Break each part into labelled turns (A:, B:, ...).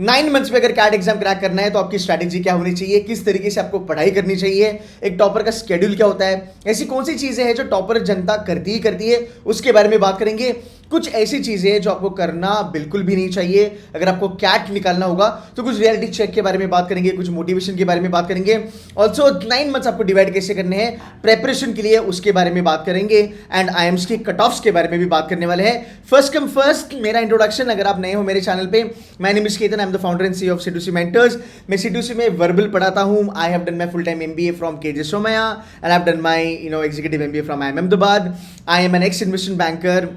A: 9 months में अगर cat exam crack करना है तो आपकी स्ट्रैटेजी क्या होनी चाहिए, किस तरीके से आपको पढ़ाई करनी चाहिए, एक टॉपर का स्केड्यूल क्या होता है, ऐसी कौन सी चीजें हैं जो टॉपर जनता करती है उसके बारे में बात करेंगे। कुछ ऐसी चीजें हैं जो आपको करना बिल्कुल भी नहीं चाहिए अगर आपको कैट निकालना होगा, तो कुछ रियलिटी चेक के बारे में बात करेंगे, कुछ मोटिवेशन के बारे में बात करेंगे। ऑल्सो 9 मंथ्स आपको डिवाइड कैसे करने हैं प्रेपरेशन के लिए उसके बारे में बात करेंगे, एंड आईएम्स के कट ऑफ्स के बारे में भी बात करने वाले हैं। फर्स्ट कम फर्स्ट मेरा इंट्रोडक्शन, अगर आप नए हो मेरे चैनल पे, my name is Ketan, I am the founder and CEO of C2C mentors. मैं C2C में वर्बल पढ़ाता हूं। I have done my full time MBA from KJ Somaiya and I have done my executive MBA from IIM Ahmedabad। I am N ex investment banker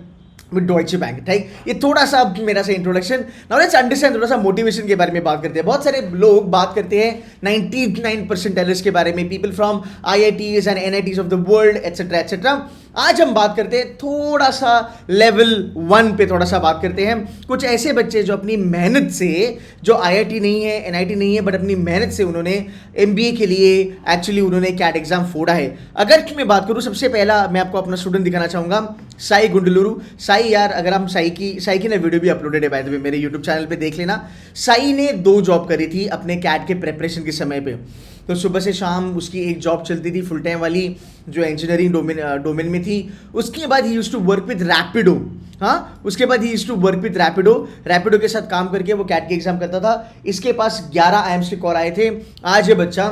A: with Deutsche Bank. ठीक, ये थोड़ा सा मेरा सा introduction. Now let's understand, थोड़ा सा motivation के बारे में बात करते हैं। बहुत सारे लोग बात करते हैं 99 परसेंटाइलर्स के बारे में, people from IITs and NITs of the world etcetera etcetera. आज हम बात करते हैं थोड़ा सा लेवल 1 पे, थोड़ा सा बात करते हैं कुछ ऐसे बच्चे जो अपनी मेहनत से, जो IIT नहीं है NIT नहीं है, बट अपनी मेहनत से उन्होंने MBA के लिए एक्चुअली उन्होंने कैट एग्जाम फोड़ा है। अगर मैं बात करूं, सबसे पहला मैं आपको अपना स्टूडेंट दिखाना चाहूंगा, साई गुंडलुरु। साई यार, अगर हम साई की ना वीडियो भी अपलोडेड है बाय द वे, मेरे यूट्यूब चैनल पे देख लेना। साई ने 2 जॉब करी थी अपने कैट के प्रेपरेशन के समय पे। तो सुबह से शाम उसकी एक जॉब चलती थी फुल टाइम वाली, जो इंजीनियरिंग डोमेन में थी। उसके बाद he used to work with Rapido. हाँ, उसके बाद he used to work with Rapido के साथ काम करके वो कैट के एग्जाम करता था। इसके पास 11 IIMs के कॉल आए थे। आज ये बच्चा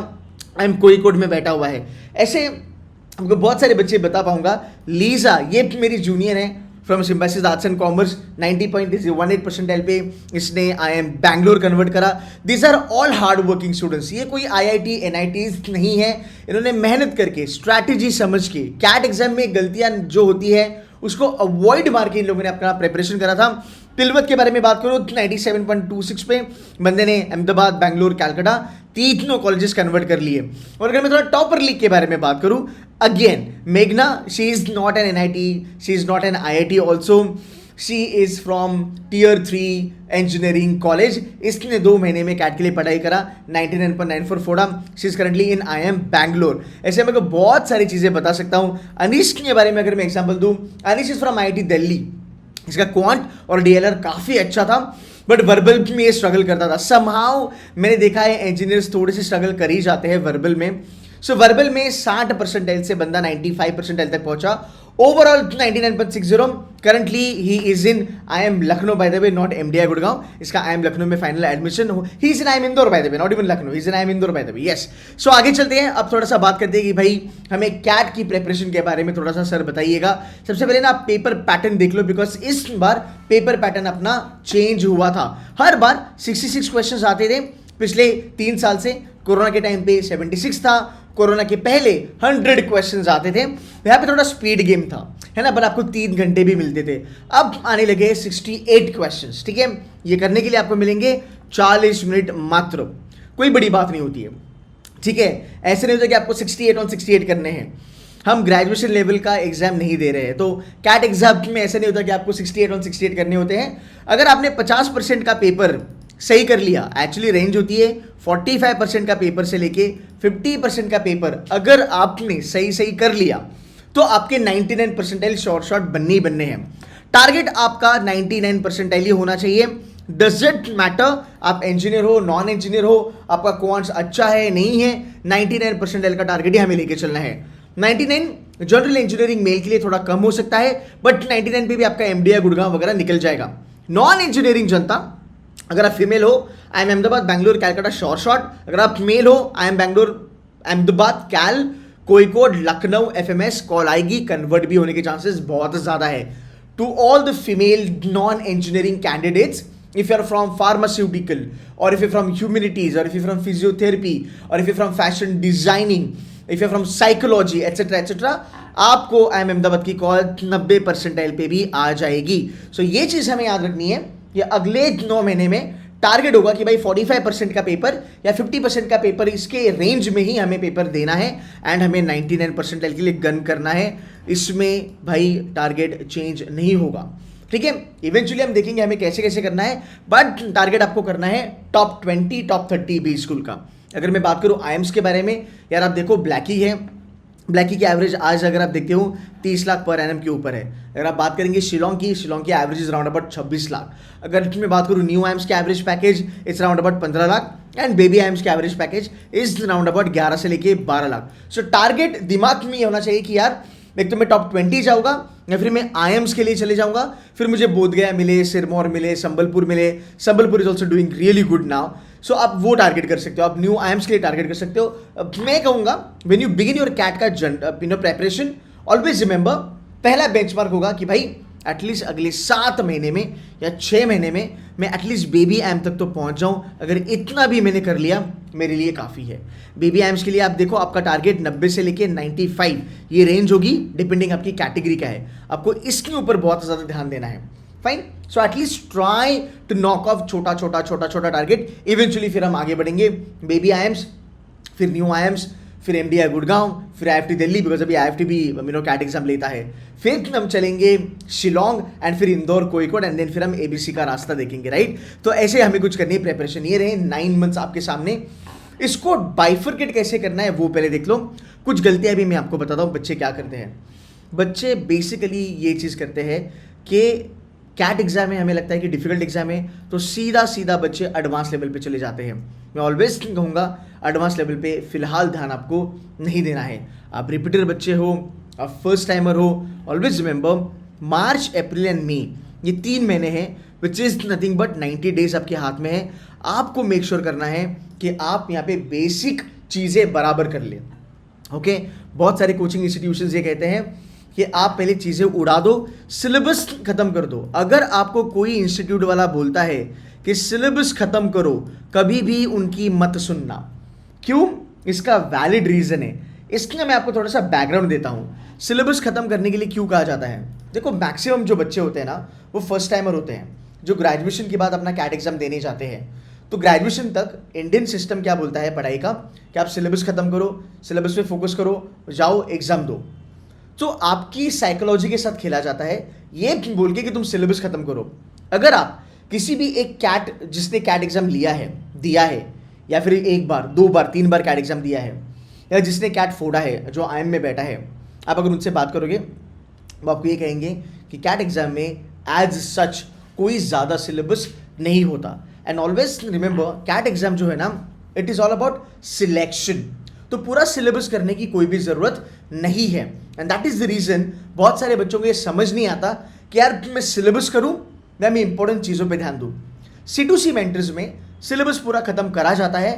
A: IIM कोझिकोड में बैठा हुआ है। ऐसे हमको बहुत सारे बच्चे बता पाऊंगा। लीजा, ये मेरी जूनियर है from Symbiosis arts and commerce, 90.18 percentile पे इसने IIM बैंगलोर कन्वर्ट करा। This are all hard working students. ये कोई IIT NITs नहीं है। इन्होंने मेहनत करके, स्ट्रैटेजी समझ के, कैट एग्जाम में गलतियां जो होती है उसको अवॉइड मार के इन लोगों ने अपना प्रिपरेशन करा था। तिलवत के बारे में बात करो, 97.26 पे बंदे ने अहमदाबाद, बैंगलोर, कैलकाटा तीनों कॉलेजेस कन्वर्ट कर लिए। और अगर मैं थोड़ा टॉपर लीग के बारे में बात करूं, अगेन मेघना, she is not an NIT, she is not an IIT also, she is from Tier 3 engineering college. इसने 2 महीने में कैट के लिए पढ़ाई करा, 99.94 फोड़ा। She is currently in IIM Bangalore. ऐसे मैं बहुत सारी चीजें बता सकता हूं। अनीश के बारे में अगर मैं एग्जाम्पल दूं, Anish is from IIT Delhi. इसका क्वांट और DLR काफी अच्छा था, बट वर्बल में ये स्ट्रगल करता था। समहाउ मैंने देखा है इंजीनियर्स थोड़े से स्ट्रगल कर ही जाते हैं वर्बल में। सो वर्बल में 60 परसेंटाइल से बंदा 95 परसेंटाइल तक पहुंचा। Overall 99.60। Currently he is in IIM Lucknow, by the way, not MDI Gurgaon. इसका IIM लखनऊ में फाइनल एडमिशन हो। He is in IIM Indore, by the way, not even Lucknow, he is in IIM Indore, by the way, yes. So आगे चलते हैं। अब थोड़ा सा बात करते हैं कि भाई हमें कैट की प्रिपरेशन के बारे में थोड़ा सा सर बताइएगा। सबसे पहले ना आप पेपर पैटर्न देख लो, बिकॉज इस बार पेपर पैटर्न अपना चेंज हुआ था। हर बार 66 क्वेश्चन आते थे पिछले 3 साल से। कोरोना के टाइम पे 76 था, कोरोना के पहले 100 क्वेश्चंस आते थे। यहाँ पे थोड़ा स्पीड गेम था, है ना, पर आपको 3 घंटे भी मिलते थे। अब आने लगे 68 क्वेश्चंस। ठीक है, ये करने के लिए आपको मिलेंगे 40 मिनट मात्र। कोई बड़ी बात नहीं होती है, ठीक है। ऐसे नहीं होता कि आपको 68 on 68 करने हैं। हम ग्रेजुएशन लेवल का एग्जाम नहीं दे रहे हैं, तो कैट एग्जाम में ऐसा नहीं होता कि आपको 68 on 68 करने होते हैं। अगर आपने 50% का पेपर सही कर लिया, एक्चुअली रेंज होती है 45% का पेपर से लेके 50% का पेपर अगर आपने सही कर लिया, तो आपके 99 परसेंटाइल शॉर्ट बनने ही बनने हैं। टारगेट आपका 99 परसेंटाइल ही होना चाहिए। डजंट मैटर आप इंजीनियर हो, नॉन इंजीनियर हो, आपका क्वांट्स अच्छा है नहीं है, 99 परसेंटाइल का टारगेट ही हमें लेके चलना है। 99 जनरल इंजीनियरिंग मेल के लिए थोड़ा कम हो सकता है, बट 99 पे भी आपका MDI गुड़गांव वगैरह निकल जाएगा। नॉन इंजीनियरिंग जनता, अगर आप फीमेल हो, IIM अहमदाबाद, बैंगलोर, कैलकाटा शॉर्ट। अगर आप मेल हो, IIM Bangalore, Ahmedabad, Cal, Kozhikode, Lucknow, FMS call आएगी। कन्वर्ट भी होने के चांसेस बहुत ज्यादा है। To all the female non engineering candidates, if you are from pharmaceutical, or if you're from humanities, or if you're from physiotherapy, or if you're from fashion designing, if you're from psychology, etc., आपको IIM Ahmedabad की call 90 percentile पे भी आ जाएगी। सो ये चीज हमें याद रखनी है। ये अगले 9 महीने में टारगेट होगा कि भाई 45% का पेपर या 50% का पेपर, इसके रेंज में ही हमें पेपर देना है, एंड हमें 99 परसेंटाइल के लिए गन करना है। इसमें भाई टारगेट चेंज नहीं होगा, ठीक है। इवेंचुअली हम देखेंगे हमें कैसे कैसे करना है, बट टारगेट आपको करना है टॉप 20, टॉप 30 बी स्कूल का। अगर मैं बात करूं IIMs के बारे में, यार आप देखो ब्लैकी है, ब्लैकी की एवरेज आज अगर आप देखते हो 30 लाख पर एनम के ऊपर है। अगर आप बात करेंगे शिलोंग की average is round about 26 lakh. अगर मैं बात करूँ न्यू आइम्स के average package it's round about 15 lakh and baby IIMs के average package is round about 11 से लेके 12 लाख। सो टारगेट दिमाग में ये होना चाहिए कि यार एक तो मैं टॉप 20 जाऊंगा या फिर मैं आईएम्स के लिए चले जाऊंगा, फिर मुझे बोधगया मिले, सिरमौर मिले, संबलपुर मिले। Sambalpur is also doing really good now. So आप वो टारगेट कर सकते हो, आप न्यू आईएम्स के लिए टारगेट कर सकते हो। मैं कहूंगा when you begin your CAT का प्रेपरेशन ऑलवेज रिमेंबर पहला बेंचमार्क होगा कि भाई एटलीस्ट अगले 7 महीने में या 6 महीने में मैं एटलीस्ट बेबी एम तक तो पहुंच जाऊं। अगर इतना भी मैंने कर लिया मेरे लिए काफ़ी है। बेबी एम्स के लिए आप देखो आपका टारगेट 90 से लेके 95 ये रेंज होगी, डिपेंडिंग आपकी कैटेगरी का है। आपको इसके ऊपर बहुत ज़्यादा ध्यान देना है। Fine, so at least try to knock off छोटा छोटा टारगेट। इवेंचुअली फिर हम आगे बढ़ेंगे बेबी आईएम्स, फिर न्यू आईएम्स, फिर एमडीआई गुड़गांव, फिर आईएफटी दिल्ली, बिकॉज अभी आईएफटी भी कैट एग्जाम लेता है। फिर हम चलेंगे शिलोंग एंड फिर इंदौर, कोईकोड एंड देन फिर हम एबीसी का रास्ता देखेंगे, राइट। तो ऐसे हमें कुछ करनी है प्रिपरेशन। ये रहे 9 मंथ्स आपके सामने। इसको बाइफरकेट कैसे करना है वो पहले देख लो। कुछ गलतियां भी मैं आपको बताता हूँ बच्चे क्या करते हैं। बच्चे बेसिकली ये चीज़ करते हैं कि कैट एग्जाम में हमें लगता है कि डिफिकल्ट एग्जाम है तो सीधा बच्चे एडवांस लेवल पे चले जाते हैं। मैं ऑलवेज कहूँगा एडवांस लेवल पे फिलहाल ध्यान आपको नहीं देना है। आप रिपीटर बच्चे हो, आप फर्स्ट टाइमर हो, always remember March, April and May ये 3 महीने हैं which is nothing but 90 days आपके हाथ में है। आपको मेक श्योर करना है कि आप यहाँ पे बेसिक चीज़ें बराबर कर लें। ओके, बहुत सारे कोचिंग इंस्टीट्यूशंस ये कहते हैं कि आप पहले चीज़ें उड़ा दो, सिलेबस खत्म कर दो। अगर आपको कोई इंस्टीट्यूट वाला बोलता है कि सिलेबस खत्म करो, कभी भी उनकी मत सुनना। क्यों? इसका वैलिड रीज़न है। इसके मैं आपको थोड़ा सा बैकग्राउंड देता हूँ। सिलेबस खत्म करने के लिए क्यों कहा जाता है? देखो, मैक्सिमम जो बच्चे होते हैं ना वो फर्स्ट टाइमर होते हैं जो ग्रेजुएशन के बाद अपना कैट एग्जाम देने जाते हैं। तो ग्रेजुएशन तक इंडियन सिस्टम क्या बोलता है पढ़ाई का कि आप सिलेबस खत्म करो, सिलेबस पे फोकस करो, जाओ एग्जाम दो। तो आपकी साइकोलॉजी के साथ खेला जाता है ये बोल के कि तुम सिलेबस खत्म करो। अगर आप किसी भी एक कैट जिसने कैट एग्जाम दिया है या फिर 1 बार 2 बार 3 बार कैट एग्जाम दिया है या जिसने कैट फोड़ा है, जो आईएम में बैठा है, आप अगर उनसे बात करोगे वो आपको ये कहेंगे कि कैट एग्जाम में एज सच कोई ज़्यादा सिलेबस नहीं होता। And always remember CAT exam जो है ना it is all about selection. तो पूरा सिलेबस करने की कोई भी ज़रूरत नहीं है। And that is the reason बहुत सारे बच्चों को ये समझ नहीं आता कि यार मैं सिलेबस करूँ या मैं इंपॉर्टेंट चीज़ों पे ध्यान दूँ। C2C मेंटर्स में सिलेबस पूरा खत्म करा जाता है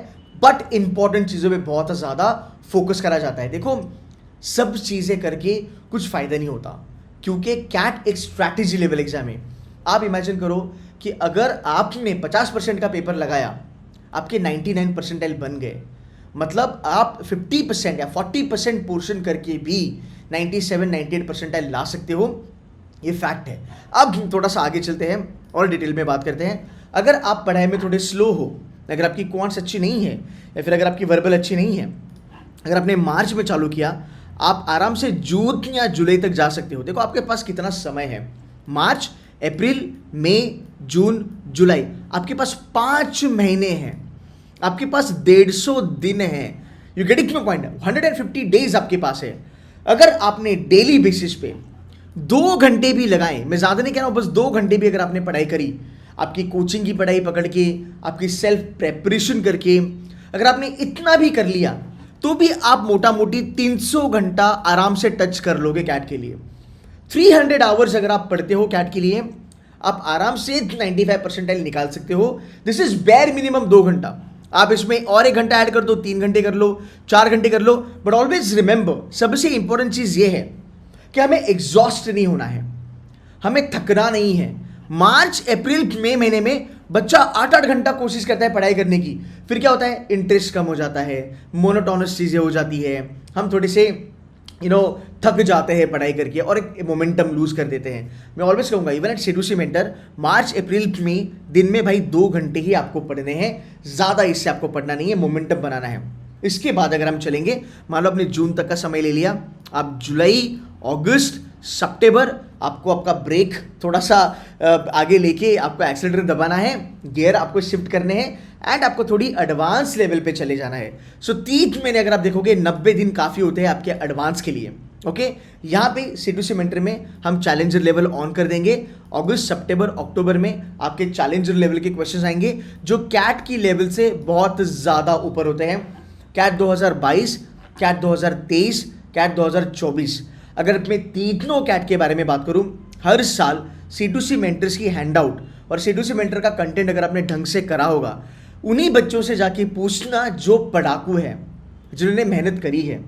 A: बट इंपॉर्टेंट चीज़ों पे बहुत ज़्यादा फोकस करा जाता है। देखो, सब चीज़ें करके कुछ फ़ायदा नहीं होता क्योंकि कैट एक स्ट्रैटेजी लेवल एग्जाम है। आप इमेजिन करो कि अगर आपने 50% का पेपर लगाया, आपके 99 परसेंटाइल बन गए, मतलब आप 50% या 40% पोर्शन करके भी 97-98 परसेंटाइल ला सकते हो। ये फैक्ट है। अब थोड़ा सा आगे चलते हैं और डिटेल में बात करते हैं। अगर आप पढ़ाई में थोड़े स्लो हो, अगर आपकी क्वांट्स अच्छी नहीं है या फिर अगर आपकी वर्बल अच्छी नहीं है, अगर आपने मार्च में चालू किया, आप आराम से जून या जुलाई तक जा सकते हो। देखो आपके पास कितना समय है, मार्च, अप्रैल, मई, जून, जुलाई, आपके पास 5 महीने हैं, आपके पास 150 दिन है। You getting my point? 150 days आपके पास है। अगर आपने डेली बेसिस पे 2 घंटे भी लगाए, मैं ज़्यादा नहीं कह रहा हूँ, बस 2 घंटे भी अगर आपने पढ़ाई करी, आपकी कोचिंग की पढ़ाई पकड़ के, आपकी सेल्फ प्रेपरेशन करके, अगर आपने इतना भी कर लिया तो भी आप मोटा मोटी 300 घंटा आराम से टच कर लोगे कैट के लिए। 300 आवर्स अगर आप पढ़ते हो कैट के लिए, आप आराम से 95 परसेंटाइल निकाल सकते हो। दिस इज बेयर मिनिमम 2 घंटा। आप इसमें और 1 घंटा ऐड कर दो, 3 घंटे कर लो, 4 घंटे कर लो, बट ऑलवेज रिमेंबर सबसे इंपॉर्टेंट चीज़ ये है कि हमें एग्जॉस्ट नहीं होना है, हमें थकना नहीं है। मार्च, अप्रैल, मई महीने में बच्चा 8-8 घंटा कोशिश करता है पढ़ाई करने की, फिर क्या होता है, इंटरेस्ट कम हो जाता है, मोनोटोनस चीज़ें हो जाती है, हम थोड़े से थक जाते हैं पढ़ाई करके और एक मोमेंटम लूज कर देते हैं। मैं ऑलवेज कहूँगा इवन एट C2C मेंटर, मार्च अप्रैल में दिन में भाई 2 घंटे ही आपको पढ़ने हैं, ज़्यादा इससे आपको पढ़ना नहीं है, मोमेंटम बनाना है। इसके बाद अगर हम चलेंगे, मान लो आपने जून तक का समय ले लिया, आप जुलाई, अगस्त, सितंबर आपको आपका ब्रेक थोड़ा सा आगे लेके आपको एक्सीलरेटर दबाना है, गियर आपको शिफ्ट करने हैं एंड आपको थोड़ी एडवांस लेवल पे चले जाना है। सो 3 महीने अगर आप देखोगे 90 दिन काफ़ी होते हैं आपके एडवांस के लिए। ओके, यहाँ पे C2C मेंटर में हम चैलेंजर लेवल ऑन कर देंगे। अगस्त, सितंबर, अक्टूबर में आपके चैलेंजर लेवल के क्वेश्चंस आएंगे जो कैट की लेवल से बहुत ज़्यादा ऊपर होते हैं। CAT 2022, CAT 2023, CAT 2024। अगर मैं तीनों कैट के बारे में बात करूं, हर साल C2C मेंटर्स की हैंडआउट और C2C मेंटर का कंटेंट अगर आपने ढंग से करा होगा, उन्हीं बच्चों से जाके पूछना जो पढ़ाकू है, जिन्होंने मेहनत करी है,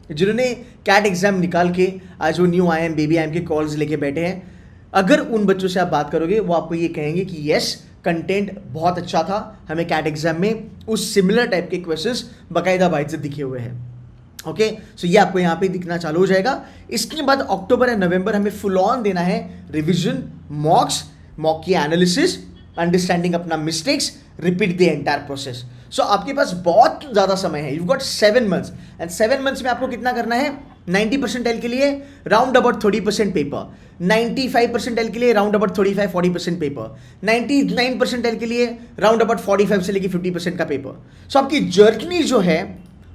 A: जिन्होंने कैट एग्जाम निकाल के आज वो न्यू IIM, बेबी IIM के कॉल्स लेके बैठे हैं। अगर उन बच्चों से आप बात करोगे, वो आपको ये कहेंगे कि यस, कंटेंट बहुत अच्छा था, हमें कैट एग्जाम में उस सिमिलर टाइप के क्वेश्चंस बाकायदा बाइट दिखे हुए हैं। ओके, सो ये आपको यहाँ पे दिखना चालू हो जाएगा। इसके बाद अक्टूबर या नवंबर हमें फुल ऑन देना है रिविजन, मॉक की एनालिसिस, अंडरस्टैंडिंग अपना mistakes, repeat the entire process. So आपके पास बहुत ज़्यादा समय है, you got 7 months, and 7 months में आपको कितना करना है? 90% के लिए राउंड अबाउट 30% पेपर, 95% के लिए राउंड अबाउट 35-40% पेपर, 99% के लिए राउंड अबाउट 45 से लेकर 50% का पेपर। सो आपकी जर्नी जो है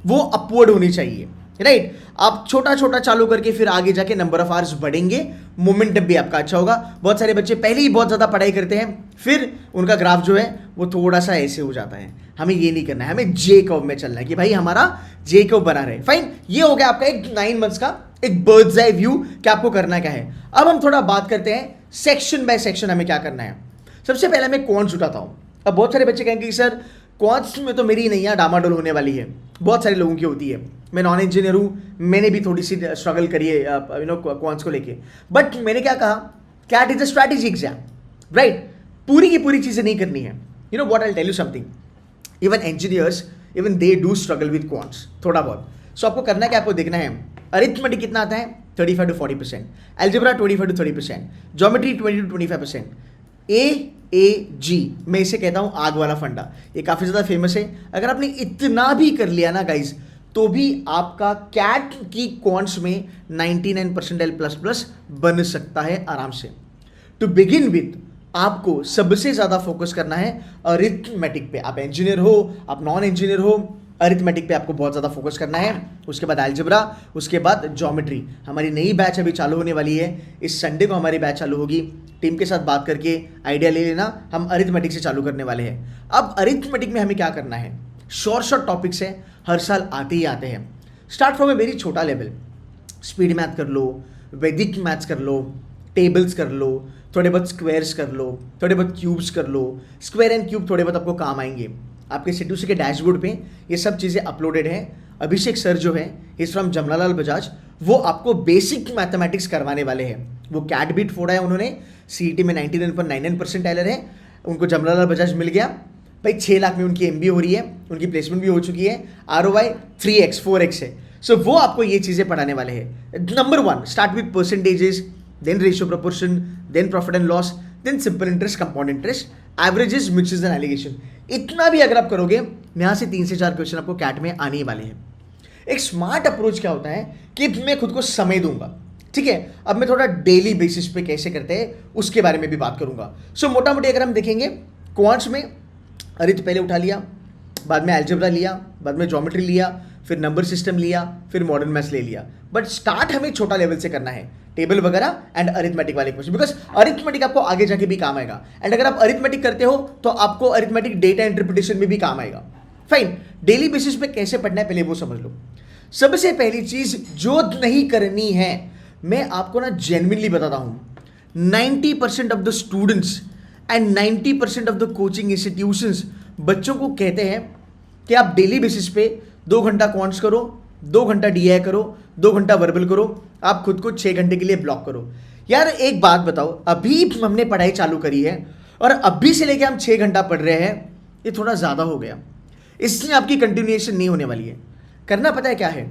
A: वो अपवर्ड होनी चाहिए, राइट? आप छोटा छोटा चालू करके फिर आगे जाके नंबर ऑफ आवर्स बढ़ेंगे, मोमेंटम भी आपका अच्छा होगा। बहुत सारे बच्चे पहले ही बहुत ज़्यादा पढ़ाई करते हैं, फिर उनका ग्राफ जो है वो थोड़ा सा ऐसे हो जाता है। हमें ये नहीं करना है, हमें जे कर्व में चलना है कि भाई हमारा जे कर्व बना रहे। फाइन, ये हो गया आपका एक 9 मंथ्स का एक बर्ड्स आई व्यू कि आपको करना क्या है। अब हम थोड़ा बात करते हैं सेक्शन बाय सेक्शन हमें क्या करना है। सबसे पहले मैं क्वांट्स उठाता हूँ। अब बहुत सारे बच्चे कहेंगे कि सर क्वांट्स में तो मेरी नैया डामाडोल होने वाली है, बहुत सारे लोगों की होती है। मैं नॉन इंजीनियर हूँ, मैंने भी थोड़ी सी स्ट्रगल करी है क्वांट्स को लेके, बट मैंने क्या कहा, CAT is a strategy exam, right? पूरी की पूरी चीज़ें नहीं करनी है। You know what, I tell you something, even engineers even they do struggle with quants थोड़ा बहुत। सो आपको करना क्या, आपको देखना है अरिथमेटिक कितना आता है, 35-40%, अलजेब्रा 25-30%, ज्योमेट्री 20-25%, AAG मैं इसे कहता हूं आग वाला फंडा, ये काफ़ी ज़्यादा फेमस है। अगर आपने इतना भी कर लिया ना गाइज, तो भी आपका कैट की क्वांट्स में 99% L++ बन सकता है आराम से। टू बिगिन विथ आपको सबसे ज़्यादा फोकस करना है अरिथमेटिक पे। आप इंजीनियर हो, आप नॉन इंजीनियर हो, अरिथमेटिक पे आपको बहुत ज़्यादा फोकस करना है। उसके बाद अलजेब्रा, उसके बाद ज्योमेट्री। हमारी नई बैच अभी चालू होने वाली है, इस संडे को हमारी बैच चालू होगी। टीम के साथ बात करके आइडिया ले लेना, हम अरिथमेटिक से चालू करने वाले हैं। अब अरिथमेटिक में हमें क्या करना है, शॉर्ट टॉपिक्स है, हर साल आते ही आते हैं। स्टार्ट फ्रॉम ए वेरी छोटा लेवल, स्पीड मैथ कर लो, वैदिक मैथ्स कर लो, टेबल्स कर लो, थोड़े बहुत स्क्वायर्स कर लो, थोड़े बहुत क्यूब्स कर लो। स्क्वायर एंड क्यूब थोड़े बहुत आपको काम आएंगे। आपके C2C के डैशबोर्ड पे ये सब चीज़ें अपलोडेड हैं। अभिषेक सर जो है, इज फ्रॉम जमनालाल बजाज, वो आपको बेसिक मैथमेटिक्स करवाने वाले हैं। वो कैट बीट फोड़ा है उन्होंने, CET में 99.99% टैलर है, उनको जमनालाल बजाज मिल गया भाई। 6 लाख में उनकी MBA हो रही है, उनकी प्लेसमेंट भी हो चुकी है, ROI 3x 4x है। सो वो आपको ये चीज़ें पढ़ाने वाले हैं। Number 1, start with percentages, then ratio proportion, then profit and loss, then simple interest, compound interest, averages, mixtures and alligation. इतना भी अगर आप करोगे, यहाँ से 3 से 4 क्वेश्चन आपको कैट में आने ही वाले हैं। एक स्मार्ट अप्रोच क्या होता है कि मैं खुद को समय दूंगा, ठीक है? अब मैं थोड़ा डेली बेसिस पे कैसे करते हैं उसके बारे में भी बात करूंगा। सो मोटा मोटी अगर हम देखेंगे, क्वांट्स में अरिथ पहले उठा लिया, बाद में अलजेब्रा लिया, बाद में ज्योमेट्री लिया, फिर नंबर सिस्टम लिया, फिर मॉडर्न मैथ्स ले लिया। बट स्टार्ट हमें छोटा लेवल से करना है, टेबल वगैरह एंड अरिथमेटिक वाले क्वेश्चन, बिकॉज अरिथमेटिक आपको आगे जाके भी काम आएगा। एंड अगर आप अरिथमेटिक करते हो तो आपको अरिथमेटिक डेटा इंटरप्रिटेशन में भी काम आएगा। फाइन, डेली बेसिस पे कैसे पढ़ना है पहले वो समझ लो। सबसे पहली चीज जो नहीं करनी है, मैं आपको ना जेन्युइनली बताता हूं, 90% of the students and 90% of the coaching institutions बच्चों को कहते हैं कि आप डेली बेसिस पे 2 घंटा क्वांट्स करो, 2 घंटा DI करो, 2 घंटा वर्बल करो, आप खुद को 6 घंटे के लिए ब्लॉक करो। यार एक बात बताओ, अभी हमने पढ़ाई चालू करी है और अभी से लेके हम 6 घंटा पढ़ रहे हैं, ये थोड़ा ज़्यादा हो गया। इसलिए आपकी कंटिन्यूएशन नहीं होने वाली है। करना पता है क्या है,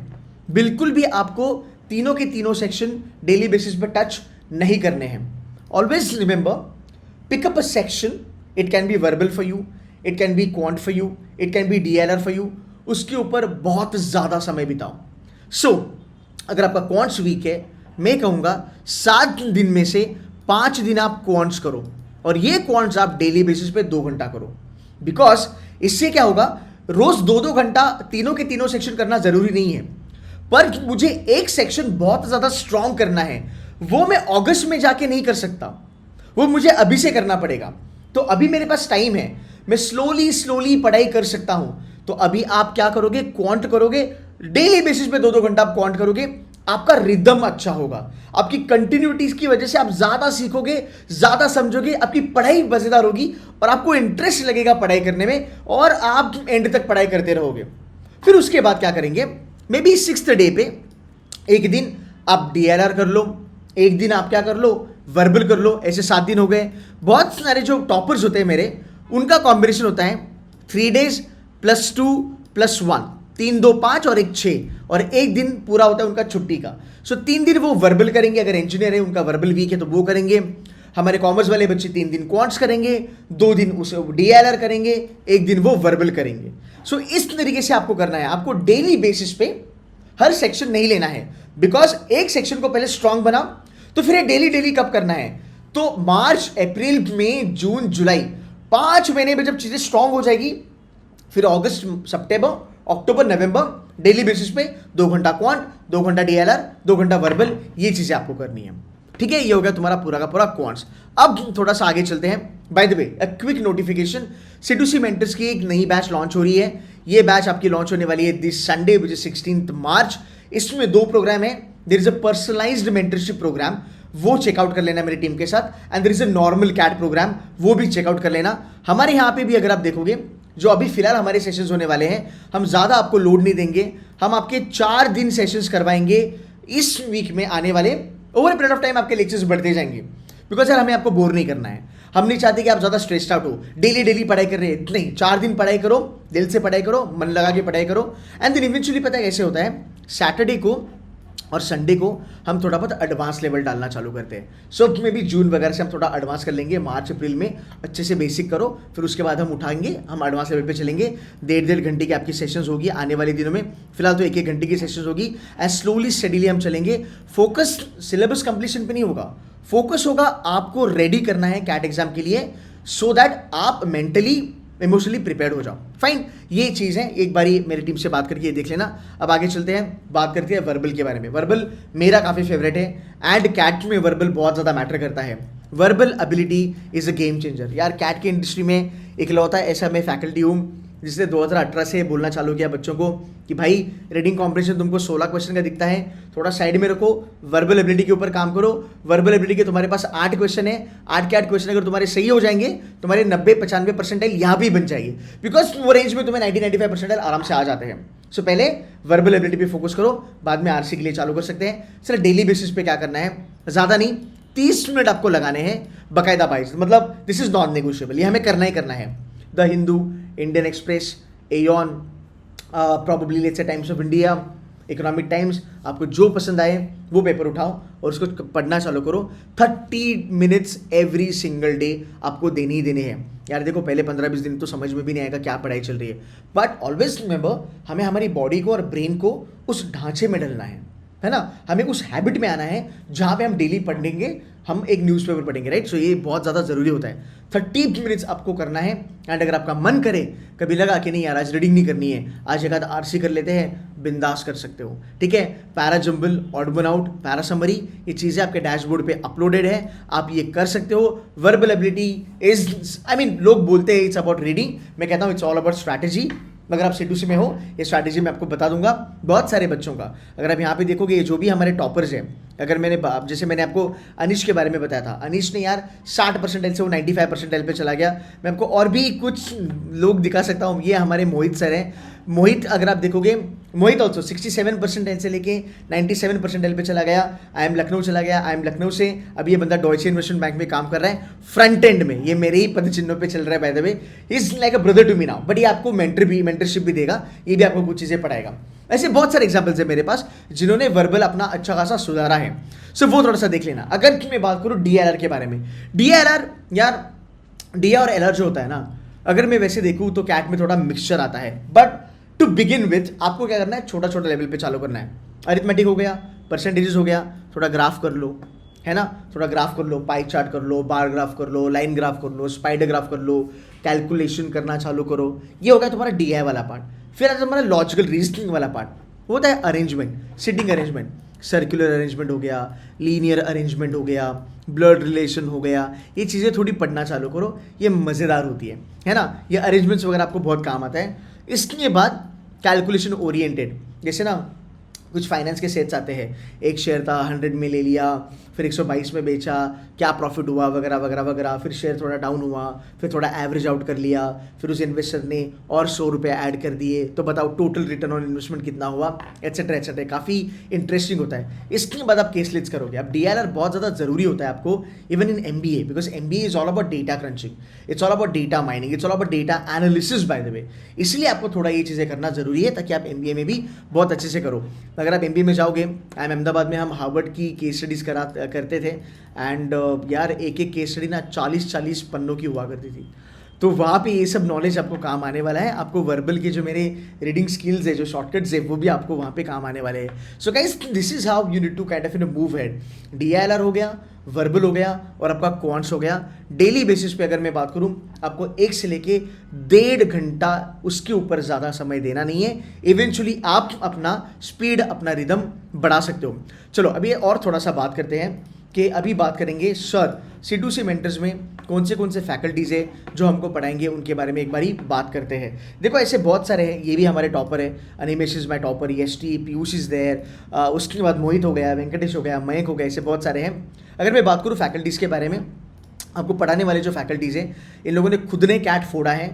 A: बिल्कुल भी आपको तीनों के तीनों सेक्शन डेली बेसिस पर टच नहीं करने हैं। Always remember, pick up a section, it can be verbal for you, it can be quant for you, it can be DLR for you, उसके ऊपर बहुत ज़्यादा समय बिताओ। सो अगर आपका क्वांट्स वीक है, मैं कहूँगा 7 दिन में से 5 दिन आप क्वांट्स करो, और ये क्वांट्स आप डेली बेसिस पे 2 घंटा करो। बिकॉज इससे क्या होगा, रोज 2-2 घंटा तीनों के तीनों सेक्शन करना जरूरी नहीं है, पर मुझे एक सेक्शन बहुत ज्यादा स्ट्रांग करना है, वो मैं अगस्त में जाके नहीं कर सकता, वो मुझे अभी से करना पड़ेगा। तो अभी मेरे पास टाइम है, मैं स्लोली स्लोली पढ़ाई कर सकता हूं। तो अभी आप क्या करोगे, क्वांट करोगे, डेली बेसिस पे 2-2 घंटा आप क्वांट करोगे, आपका रिदम अच्छा होगा, आपकी कंटिन्यूटीज की वजह से आप ज्यादा सीखोगे, ज्यादा समझोगे, आपकी पढ़ाई मजेदार होगी और आपको इंटरेस्ट लगेगा पढ़ाई करने में, और आप एंड तक पढ़ाई करते रहोगे। फिर उसके बाद क्या करेंगे, मे बी 6th डे पे एक दिन आप DLR कर लो, एक दिन आप क्या कर लो, वर्बल कर लो, ऐसे 7 दिन हो गए। बहुत सारे जो टॉपर्स होते हैं मेरे, उनका कॉम्बिनेशन होता है 3 days +2 +1, 3 2 5 और 1 6, और एक दिन पूरा होता है उनका छुट्टी का। सो 3 दिन वो वर्बल करेंगे, अगर इंजीनियर है उनका वर्बल वीक है तो वो करेंगे। हमारे कॉमर्स वाले बच्चे 3 दिन क्वांट्स करेंगे, 2 दिन उसे DLR करेंगे, एक दिन वो वर्बल करेंगे। सो इस तरीके से आपको करना है, आपको डेली बेसिस पे हर सेक्शन नहीं लेना है, बिकॉज एक सेक्शन को पहले स्ट्रांग बना, तो फिर डेली डेली कब करना है, तो मार्च अप्रैल मई जून जुलाई 5 महीने में जब चीजें स्ट्रांग हो जाएगी, फिर अगस्त सितंबर अक्टूबर नवंबर डेली बेसिस पे 2 घंटा क्वांट, 2 घंटा DLR, 2 घंटा वर्बल, ये चीजें आपको करनी है। ठीक है, ये हो गया तुम्हारा पूरा का पूरा क्वांट्स। अब थोड़ा सा आगे चलते हैं। Bye the way, a quick notification, C2C mentors की एक नई बैच लॉन्च हो रही है। ये बैच आपकी लॉन्च होने वाली है this Sunday which is 16th March. इसमें 2 प्रोग्राम है, there is a personalised mentorship programme, वो चेकआउट कर लेना मेरी टीम के साथ, and there is a normal CAT programme, वो भी चेकआउट कर लेना। हमारे यहाँ पे भी अगर आप देखोगे, जो अभी फिलहाल हमारे सेशंस होने वाले हैं, हम ज़्यादा आपको लोड नहीं देंगे, हम आपके 4 दिन सेशंस करवाएंगे इस वीक में आने वाले। ओवर पीरियड ऑफ टाइम आपके लेक्चर्स बढ़ते जाएंगे, बिकॉज यार हमें आपको बोर नहीं करना है, हम नहीं चाहते कि आप ज़्यादा स्ट्रेस्ड आउट हो, डेली डेली पढ़ाई कर रहे हैं, नहीं, 4 दिन पढ़ाई करो, दिल से पढ़ाई करो, मन लगा के पढ़ाई करो, एंड देन इवेंचुअली पता है कैसे होता है, सैटरडे को और संडे को हम थोड़ा बहुत एडवांस लेवल डालना चालू करते हैं। सो मे बी जून वगैरह से हम थोड़ा एडवांस कर लेंगे, मार्च अप्रैल में अच्छे से बेसिक करो, फिर उसके बाद हम उठाएंगे, हम एडवांस लेवल पे चलेंगे। 1.5 घंटे की आपकी सेशंस होगी आने वाले दिनों में, फिलहाल तो 1-1 घंटे की सेशंस होगी, एंड स्लोली स्टडीली हम चलेंगे। फोकस सिलेबस कंप्लीशन पे नहीं होगा, फोकस होगा आपको रेडी करना है कैट एग्जाम के लिए, सो दैट आप मेंटली इमोशनली प्रिपेयर्ड हो जाओ। फाइन, ये चीज़ है, एक बारी मेरी टीम से बात करके ये देख लेना। अब आगे चलते हैं, बात करते हैं वर्बल के बारे में। वर्बल मेरा काफ़ी फेवरेट है, एंड कैट में वर्बल बहुत ज़्यादा मैटर करता है। Verbal ability is a game changer. यार कैट की इंडस्ट्री में इकलौता ऐसा मैं फैकल्टी हूँ जिसने 2018 से बोलना चालू किया बच्चों को कि भाई रीडिंग कॉम्प्रिहेंशन तुमको 16 क्वेश्चन का दिखता है, थोड़ा साइड में रखो, वर्बल एबिलिटी के ऊपर काम करो। वर्बल एबिलिटी के तुम्हारे पास 8 क्वेश्चन है, 8 के 8 क्वेश्चन अगर तुम्हारे सही हो जाएंगे, तुम्हारे 90-95 परसेंटाइल यहाँ भी बन जाएगी, बिकॉज वो रेंज में तुम्हें 90-95 परसेंटाइल आराम से आ जाते हैं। सो पहले वर्बल एबिलिटी पे फोकस करो, बाद में RC के लिए चालू कर सकते हैं। सर डेली बेसिस पे क्या करना है, ज़्यादा नहीं, 30 मिनट आपको लगाने हैं बाकायदा बाइज, मतलब दिस इज नॉन नेगोशिएबल, ये हमें करना ही करना है। The Hindu, Indian express, Eoin, probably let's say times of India, economic times, आपको जो पसंद आए वो पेपर उठाओ और उसको पढ़ना चालू करो। 30 मिनट्स एवरी सिंगल डे आपको देने ही देने हैं। यार देखो, पहले 15-20 दिन तो समझ में भी नहीं आएगा क्या पढ़ाई चल रही है, बट ऑलवेज रिमेंबर, हमें हमारी बॉडी को और ब्रेन को उस ढांचे में डलना है ना, हमें उस हैबिट में आना है जहाँ पे हम डेली पढ़ेंगे, हम एक न्यूज़पेपर पढ़ेंगे, राइट। सो ये बहुत ज़्यादा ज़रूरी होता है। 30 मिनट्स आपको करना है, एंड अगर आपका मन करे, कभी लगा कि नहीं यार आज रीडिंग नहीं करनी है, आज एक आध RC कर लेते हैं, बिंदास कर सकते हो, ठीक है। Para jumble, odd one out, para summary, ये चीज़ें आपके डैशबोर्ड पे अपलोडेड है, आप ये कर सकते हो। Verbal ability is, I mean लोग बोलते हैं इट्स अबाउट रीडिंग, मैं कहता हूँ इट्स ऑल अबाउट स्ट्रैटेजी। अगर आप C2C में हो, ये स्ट्रैटेजी मैं आपको बता दूंगा बहुत सारे बच्चों का। अगर आप यहाँ पे देखोगे, ये जो भी हमारे टॉपर्स हैं, अगर जैसे मैंने आपको अनीश के बारे में बताया था, अनीश ने यार 60 परसेंटाइल से वो 95 परसेंटाइल पे चला गया। मैं आपको और भी कुछ लोग दिखा सकता हूँ, ये हमारे मोहित सर हैं। मोहित अगर आप देखोगे, मोहित ऑल्सो 67 परसेंटाइल से लेके 97 परसेंटाइल पे चला गया। IIM लखनऊ चला गया, IIM लखनऊ से अब ये बंदा डॉयचे इन्वेस्टमेंट बैंक में काम कर रहा है, फ्रंट एंड में, ये मेरे ही पद चिन्हों पे चल रहा है, by the way is like a brother to me now. But ये आपको मेंटरशिप भी देगा, ये भी आपको कुछ चीज़ें पढ़ाएगा। ऐसे बहुत सारे एग्जाम्पल्स है मेरे पास जिन्होंने वर्बल अपना अच्छा खासा सुधारा है, सो वो थोड़ा सा देख लेना। अगर मैं बात करूँ DLR के बारे में, DLR यार, DA और LR जो होता है ना, अगर मैं वैसे देखूँ तो कैट में थोड़ा मिक्सचर आता है, बट टू बिगिन विथ आपको क्या करना है, छोटा छोटा लेवल पे चालू करना है। अरिथमेटिक हो गया, परसेंटेजेस हो गया, थोड़ा ग्राफ कर लो, है ना, थोड़ा ग्राफ कर लो, पाई चार्ट कर लो, बार ग्राफ कर लो, लाइन ग्राफ कर लो, स्पाइडर ग्राफ कर लो, कैलकुलेशन करना चालू करो। ये हो गया तुम्हारा DI वाला पार्ट। फिर आता तुम्हारा लॉजिकल रीजनिंग वाला पार्ट, होता है arrangement, sitting arrangement, circular arrangement हो गया, लीनियर अरेंजमेंट हो गया, ब्लड रिलेशन हो गया। ये चीज़ें थोड़ी पढ़ना चालू करो, ये मज़ेदार होती है ना। ये अरेंजमेंट्स वगैरह आपको बहुत काम आता है। इसके बाद कैलकुलेशन ओरिएंटेड, जैसे ना कुछ फाइनेंस के सेट्स आते हैं, एक शेयर था 100 में ले लिया, फिर 122 में बेचा, क्या प्रॉफिट हुआ वगैरह वगैरह वगैरह, फिर शेयर थोड़ा डाउन हुआ, फिर थोड़ा एवरेज आउट कर लिया, फिर उस इन्वेस्टर ने और 100 रुपये ऐड कर दिए, तो बताओ टोटल रिटर्न ऑन इन्वेस्टमेंट कितना हुआ, एट्सेट्रा एट्सेट्रा। काफ़ी इंटरेस्टिंग होता है। इसके बाद आप केस लिस्ट करोगे। अब DLR बहुत ज़्यादा ज़रूरी होता है आपको even in MBA, because MBA is all about data crunching, it's all about data mining, it's all about data analysis by the way. इसलिए आपको थोड़ा ये चीज़ें करना ज़रूरी है ताकि आप MBA में भी बहुत अच्छे से करो। अगर आप MBA में जाओगे, अहमदाबाद में हम हार्वर्ड की केस स्टडीज़ करते थे, एंड यार एक एक केस स्टडी ना 40-40 पन्नों की हुआ करती थी। तो वहाँ पे ये सब नॉलेज आपको काम आने वाला है। आपको वर्बल के जो मेरे रीडिंग स्किल्स है, जो शॉर्टकट्स है, वो भी आपको वहाँ पे काम आने वाले हैं। So guys, this is how you need to kind of move head. DILR हो गया, वर्बल हो गया और आपका क्वांट्स हो गया। डेली बेसिस पे अगर मैं बात करूं, आपको 1 से लेके 1.5 घंटा उसके ऊपर ज़्यादा समय देना नहीं है। इवेंचुअली आप अपना स्पीड, अपना रिदम बढ़ा सकते हो। चलो अभी और थोड़ा सा बात करते हैं कि अभी बात करेंगे सर C2C मेंटर्स में कौन से फैकल्टीज़ है जो हमको पढ़ाएंगे, उनके बारे में एक बारी बात करते हैं। देखो ऐसे बहुत सारे हैं, ये भी हमारे टॉपर है। Animesh is my topper, EST, Piyush is there, उसके बाद मोहित हो गया, वेंकटेश हो गया, मयंक हो गया, ऐसे बहुत सारे हैं। अगर मैं बात करूँ फैकल्टीज़ के बारे में, आपको पढ़ाने वाले जो फैकल्टीज़ हैं, इन लोगों ने खुद ने कैट फोड़ा है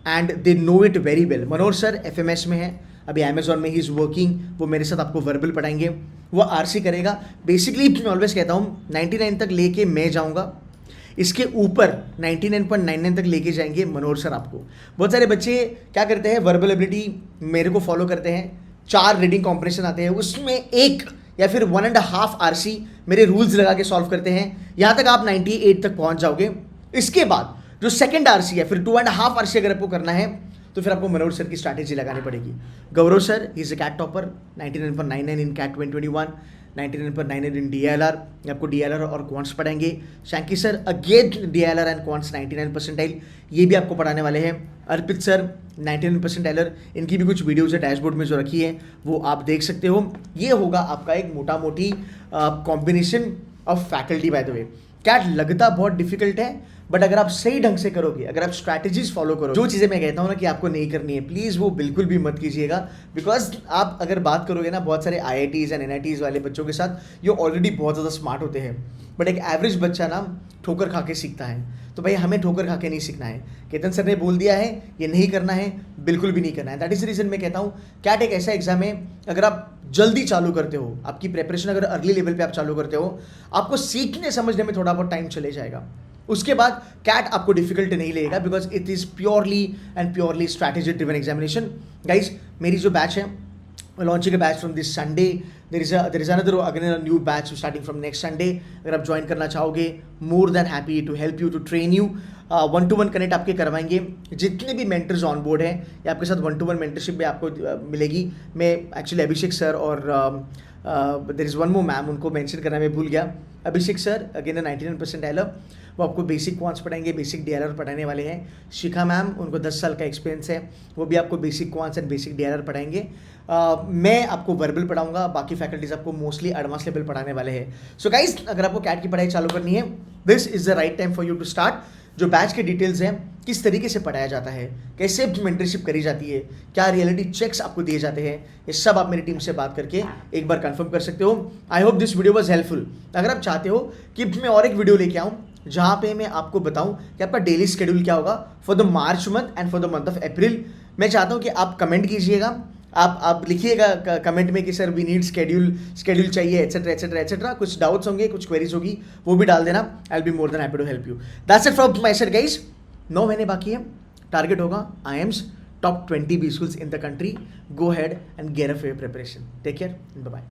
A: and they know it very well. Manoj sir FMS में है, अभी अमेजॉन में ही इज़ वर्किंग, वो मेरे साथ आपको वर्बल पढ़ाएंगे, वो RC करेगा। बेसिकली मैं ऑलवेज कहता हूँ 99 तक लेके मैं जाऊँगा, इसके ऊपर 99.99 तक लेके जाएंगे मनोज सर आपको। बहुत सारे बच्चे क्या करते हैं, वर्बल एबिलिटी मेरे को फॉलो करते हैं, 4 रीडिंग कॉम्प्रेशन आते हैं, उसमें 1 या फिर 1.5 RC मेरे रूल्स लगा के सॉल्व करते हैं। यहाँ तक आप 98 तक पहुँच जाओगे। इसके बाद जो सेकंड RC है, फिर 2.5 RC अगर आपको करना है तो फिर आपको मनोज सर की स्ट्रैटेजी लगानी पड़ेगी। Gaurav sir is a CAT topper, 99.99 in CAT 2021, 99.99 in DLR, आपको DLR और क्वांट्स पढ़ाएंगे। Shanky sir again DLR and quants 99 percentile, ये भी आपको पढ़ाने वाले हैं। अर्पित सर 99 परसेंटाइलर, इनकी भी कुछ वीडियोज़ है डैशबोर्ड में जो रखी है, वो आप देख सकते हो। ये होगा आपका एक मोटा मोटी combination of faculty. By the way CAT लगता बहुत डिफिकल्ट है, बट अगर आप सही ढंग से करोगे, अगर आप स्ट्रैटेजीज फॉलो करो, जो चीज़ें मैं कहता हूँ ना कि आपको नहीं करनी है, प्लीज़ वो बिल्कुल भी मत कीजिएगा। बिकॉज आप अगर बात करोगे ना बहुत सारे IITs एंड NITs वाले बच्चों के साथ, ये ऑलरेडी बहुत ज़्यादा स्मार्ट होते हैं, बट एक एवरेज बच्चा ना ठोकर खा के सीखता है। तो भाई हमें ठोकर खा के नहीं सीखना है। केतन सर ने बोल दिया है ये नहीं करना है, बिल्कुल भी नहीं करना है। दैट इज द रीज़न मैं कहता हूँ कैट एक ऐसा एग्जाम है, अगर आप जल्दी चालू करते हो, आपकी प्रेपरेशन अगर अर्ली लेवल पे आप चालू करते हो, आपको सीखने समझने में थोड़ा बहुत टाइम चले जाएगा। उसके बाद कैट आपको डिफिकल्ट नहीं लगेगा, because it is purely strategy driven examination. Guys मेरी जो बैच है, launching a batch from this Sunday, there is another again a new batch starting from next Sunday. अगर आप ज्वाइन करना चाहोगे, more than happy to help you, to train you. 1-to-1 connect आपके करवाएंगे। जितने भी मेंटर्स ऑन बोर्ड हैं, या आपके साथ 1-to-1 मेंटरशिप भी आपको मिलेगी। मैं एक्चुअली अभिषेक सर और there is one more ma'am, उनको मेंशन करना मैं भूल गया। अभिषेक सर अगेन 99 परसेंटाइलर, वो आपको बेसिक क्वांट्स पढ़ाएंगे, बेसिक DLR पढ़ाने वाले हैं। शिखा मैम, उनको 10 साल का एक्सपीरियंस है, वो भी आपको basic quants and basic DLR पढ़ाएंगे। मैं आपको वर्बल पढ़ाऊंगा, बाकी फैकल्टीज आपको मोस्टली एडवांस लेवल पढ़ाने वाले हैं। सो गाइज अगर आपको कैट की पढ़ाई चालू करनी है, this is the right time for you to start. जो बैच के डिटेल्स हैं, किस तरीके से पढ़ाया जाता है, कैसे मेंटरशिप करी जाती है, क्या रियलिटी चेक्स आपको दिए जाते हैं, ये सब आप मेरी टीम से बात करके एक बार कंफर्म कर सकते हो। I hope this video was helpful. अगर आप चाहते हो कि मैं और एक वीडियो लेके आऊँ जहाँ पे मैं आपको बताऊँ कि आपका डेली शेड्यूल क्या होगा for the March month and for the month of April, मैं चाहता हूँ कि आप कमेंट कीजिएगा, आप लिखिएगा कमेंट में कि सर वी नीड शेड्यूल चाहिए, एटसेट्रा एटसेट्रा एटसेट्रा। कुछ डाउट्स होंगे, कुछ क्वेरीज होगी, वो भी डाल देना। I will be more than happy to help you. That's it from my side guys. 9 महीने बाकी है, टारगेट होगा IIMs top 20 B schools in the country. Go ahead and get a fair preparation. Take care and bye-bye.